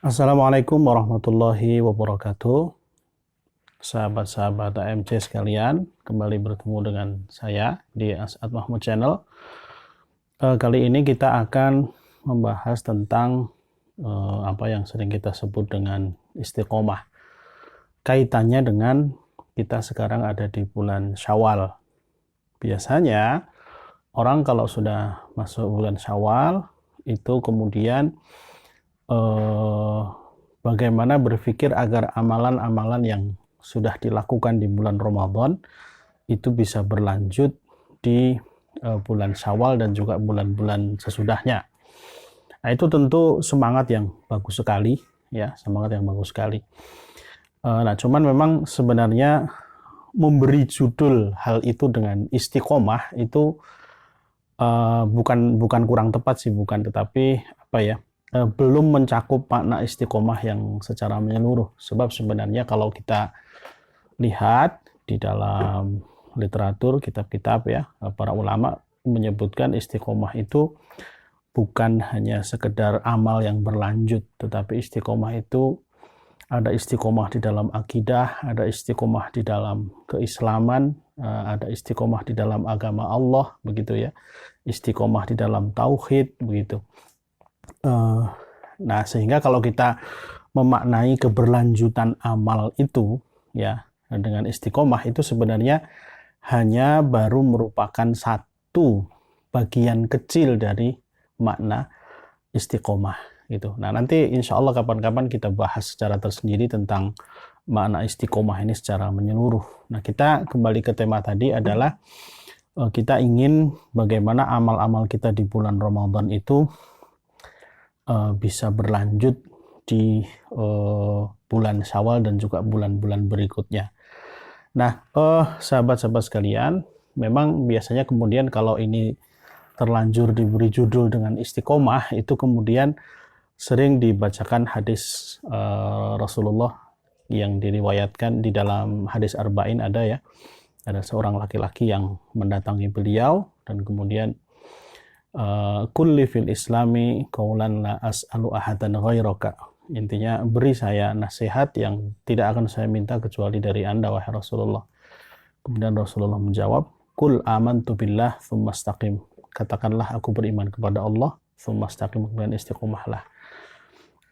Assalamualaikum warahmatullahi wabarakatuh. Sahabat-sahabat AMC sekalian, kembali bertemu dengan saya di As'ad Mahmud Channel. Kali ini kita akan membahas tentang apa yang sering kita sebut dengan istiqomah. Kaitannya dengan kita sekarang ada di bulan Syawal. Biasanya orang kalau sudah masuk bulan Syawal itu kemudian bagaimana berpikir agar amalan-amalan yang sudah dilakukan di bulan Ramadan itu bisa berlanjut di bulan Syawal dan juga bulan-bulan sesudahnya. Nah, itu tentu semangat yang bagus sekali, ya, semangat yang bagus sekali. Nah, cuman memang sebenarnya memberi judul hal itu dengan istiqomah itu bukan kurang tepat sih, tetapi apa ya? Belum mencakup makna istiqomah yang secara menyeluruh. Sebab sebenarnya kalau kita lihat di dalam literatur, kitab-kitab ya, para ulama menyebutkan istiqomah itu bukan hanya sekedar amal yang berlanjut, tetapi istiqomah itu ada istiqomah di dalam akidah, ada istiqomah di dalam keislaman, ada istiqomah di dalam agama Allah, begitu ya, istiqomah di dalam tauhid, begitu. Nah, sehingga kalau kita memaknai keberlanjutan amal itu ya dengan istiqomah itu sebenarnya hanya baru merupakan satu bagian kecil dari makna istiqomah gitu. Nah, nanti insya Allah kapan-kapan kita bahas secara tersendiri tentang makna istiqomah ini secara menyeluruh. Nah, kita kembali ke tema tadi adalah kita ingin bagaimana amal-amal kita di bulan Ramadan itu bisa berlanjut di bulan Syawal dan juga bulan-bulan berikutnya. Nah, sahabat-sahabat sekalian, memang biasanya kemudian kalau ini terlanjur diberi judul dengan istiqomah, itu kemudian sering dibacakan hadis Rasulullah yang diriwayatkan di dalam hadis Arba'in ada ya, ada seorang laki-laki yang mendatangi beliau dan kemudian kulli fil islami qaulan la as'alu ahadan ghairaka. Intinya beri saya nasihat yang tidak akan saya minta kecuali dari Anda wahai Rasulullah. Kemudian Rasulullah menjawab, kul amantu billah tsumma istaqim. Katakanlah aku beriman kepada Allah tsumma istaqim, kemudian istiqomahlah.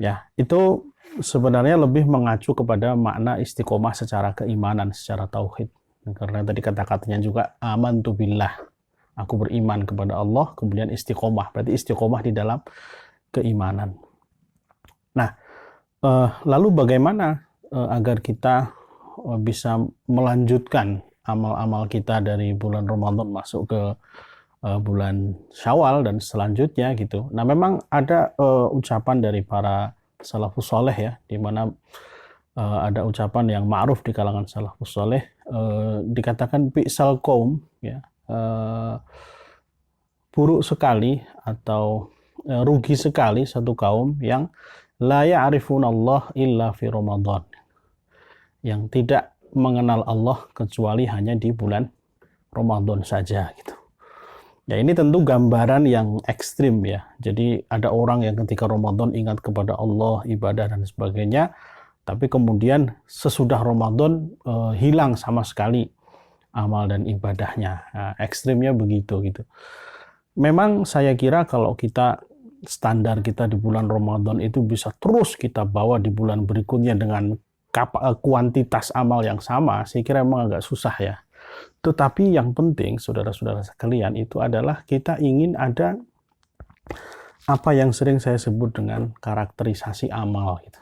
Ya, itu sebenarnya lebih mengacu kepada makna istiqomah secara keimanan, secara tauhid. Karena tadi kata-katanya juga amantu billah. Aku beriman kepada Allah, kemudian istiqomah. Berarti istiqomah di dalam keimanan. Nah, lalu bagaimana agar kita bisa melanjutkan amal-amal kita dari bulan Ramadan masuk ke bulan Syawal dan selanjutnya gitu. Nah, memang ada ucapan dari para salafus soleh ya, di mana ada ucapan yang ma'ruf di kalangan salafus soleh, dikatakan bi'sal qaum ya, buruk sekali atau rugi sekali satu kaum yang la ya'rifunallah illa fi Ramadan, yang tidak mengenal Allah kecuali hanya di bulan Ramadan saja gitu. Ya, ini tentu gambaran yang ekstrim ya. Jadi ada orang yang ketika Ramadan ingat kepada Allah, ibadah dan sebagainya, tapi kemudian sesudah Ramadan hilang sama sekali amal dan ibadahnya. Nah, ekstrimnya begitu gitu. Memang saya kira kalau kita standar kita di bulan Ramadan itu bisa terus kita bawa di bulan berikutnya dengan kuantitas amal yang sama, saya kira memang agak susah ya. Tetapi yang penting saudara-saudara sekalian itu adalah kita ingin ada apa yang sering saya sebut dengan karakterisasi amal gitu.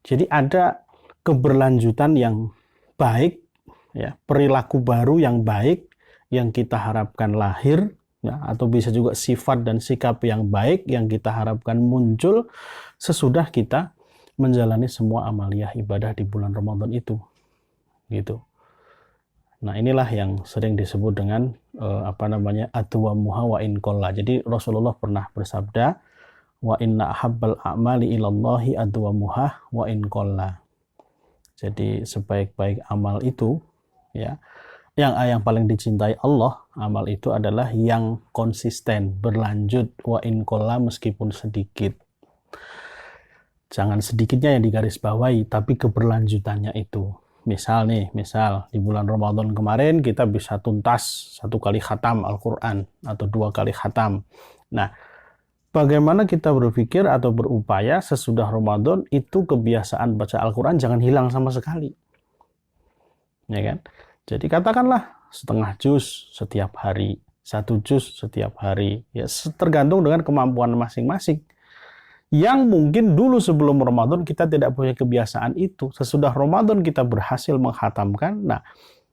Jadi ada keberlanjutan yang baik ya, perilaku baru yang baik yang kita harapkan lahir ya, atau bisa juga sifat dan sikap yang baik yang kita harapkan muncul sesudah kita menjalani semua amaliyah ibadah di bulan Ramadan itu gitu. Nah, inilah yang sering disebut dengan adwamuha wa in qalla. Jadi Rasulullah pernah bersabda, wa inna ahabbal a'mali ilallahi adwamuha wa in qalla. Jadi sebaik-baik amal itu ya, yang paling dicintai Allah, amal itu adalah yang konsisten, berlanjut, wa in qalla, meskipun sedikit. Jangan sedikitnya yang digarisbawahi, tapi keberlanjutannya itu. Misal di bulan Ramadan kemarin kita bisa tuntas 1 kali khatam Al-Quran atau 2 kali khatam. Nah, bagaimana kita berpikir atau berupaya sesudah Ramadan itu kebiasaan baca Al-Quran jangan hilang sama sekali. Ya kan? Jadi katakanlah setengah juz setiap hari, 1 juz setiap hari. Ya, tergantung dengan kemampuan masing-masing. Yang mungkin dulu sebelum Ramadan kita tidak punya kebiasaan itu. Sesudah Ramadan kita berhasil menghatamkan. Nah,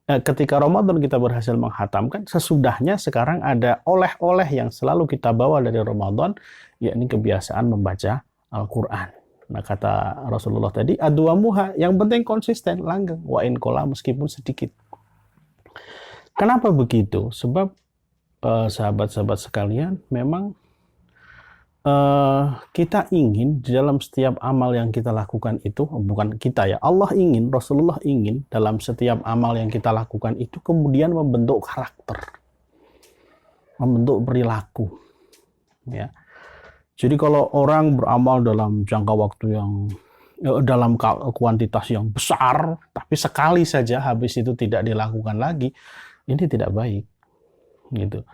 ketika Ramadan kita berhasil menghatamkan, sesudahnya sekarang ada oleh-oleh yang selalu kita bawa dari Ramadan, yakni kebiasaan membaca Al-Quran. Nah, kata Rasulullah tadi, adwamuha, yang penting konsisten, langgeng, wa in qalla, meskipun sedikit. Kenapa begitu? Sebab sahabat-sahabat sekalian, memang kita ingin di dalam setiap amal yang kita lakukan itu, bukan kita ya, Allah ingin, Rasulullah ingin dalam setiap amal yang kita lakukan itu kemudian membentuk karakter, membentuk perilaku. Ya. Jadi kalau orang beramal dalam jangka waktu yang dalam kuantitas yang besar, tapi sekali saja habis itu tidak dilakukan lagi, ini tidak baik. Gitu.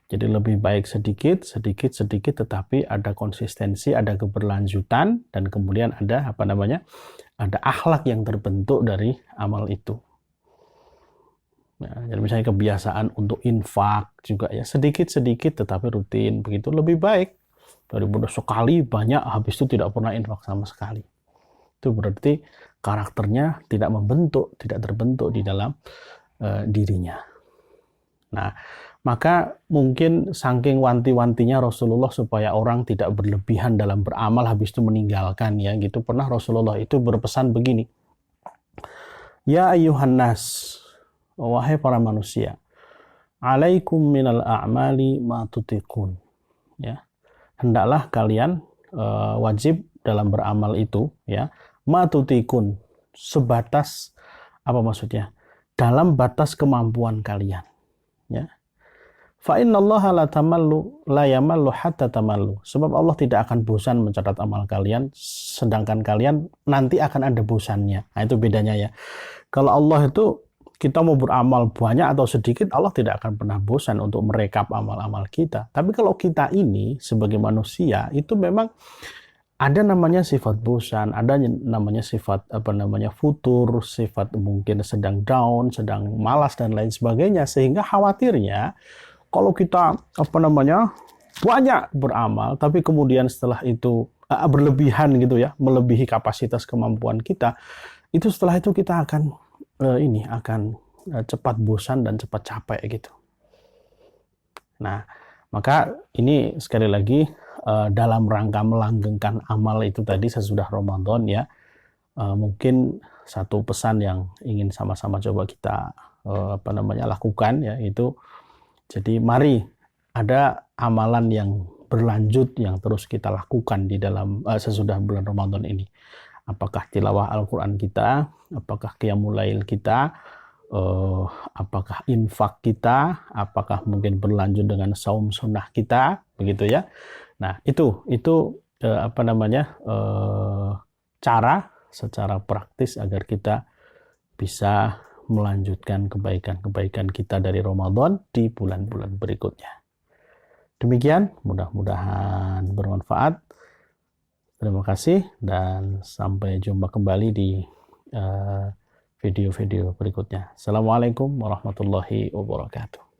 Jadi lebih baik sedikit, tetapi ada konsistensi, ada keberlanjutan, dan kemudian ada ada akhlak yang terbentuk dari amal itu. Jadi misalnya kebiasaan untuk infak juga ya, sedikit, tetapi rutin, begitu lebih baik daripada sekali banyak habis itu tidak pernah infak sama sekali. Itu berarti karakternya tidak terbentuk di dalam dirinya. Nah, maka mungkin saking wanti-wantinya Rasulullah supaya orang tidak berlebihan dalam beramal habis itu meninggalkan ya gitu. Pernah Rasulullah itu berpesan begini. Ya ayyuhan nas, wahai para manusia, alaikum minal a'mali ma tutiqun. Ya. Hendaklah kalian wajib dalam beramal itu ya, ma tutiqun, sebatas apa maksudnya? Dalam batas kemampuan kalian. Ya. Fa innallaha la yamallu hatta tamallu. Sebab Allah tidak akan bosan mencatat amal kalian, sedangkan kalian nanti akan ada bosannya. Nah, itu bedanya ya. Kalau Allah itu kita mau beramal banyak atau sedikit, Allah tidak akan pernah bosan untuk merekap amal-amal kita. Tapi kalau kita ini sebagai manusia itu memang ada namanya sifat bosan, ada namanya sifat futur, sifat mungkin sedang down, sedang malas dan lain sebagainya, sehingga khawatirnya kalau kita banyak beramal tapi kemudian setelah itu berlebihan gitu ya, melebihi kapasitas kemampuan kita, itu setelah itu kita akan cepat bosan dan cepat capek gitu. Nah, maka ini sekali lagi dalam rangka melanggengkan amal itu tadi sesudah Ramadan ya, mungkin satu pesan yang ingin sama-sama coba kita lakukan ya, itu jadi mari ada amalan yang berlanjut yang terus kita lakukan di dalam sesudah bulan Ramadan ini. Apakah tilawah Al-Quran kita, apakah qiyamul lail kita, apakah infak kita, apakah mungkin berlanjut dengan saum sunnah kita, begitu ya. Nah, itu cara secara praktis agar kita bisa melanjutkan kebaikan-kebaikan kita dari Ramadan di bulan-bulan berikutnya. Demikian, mudah-mudahan bermanfaat. Terima kasih dan sampai jumpa kembali di video-video berikutnya. Assalamualaikum warahmatullahi wabarakatuh.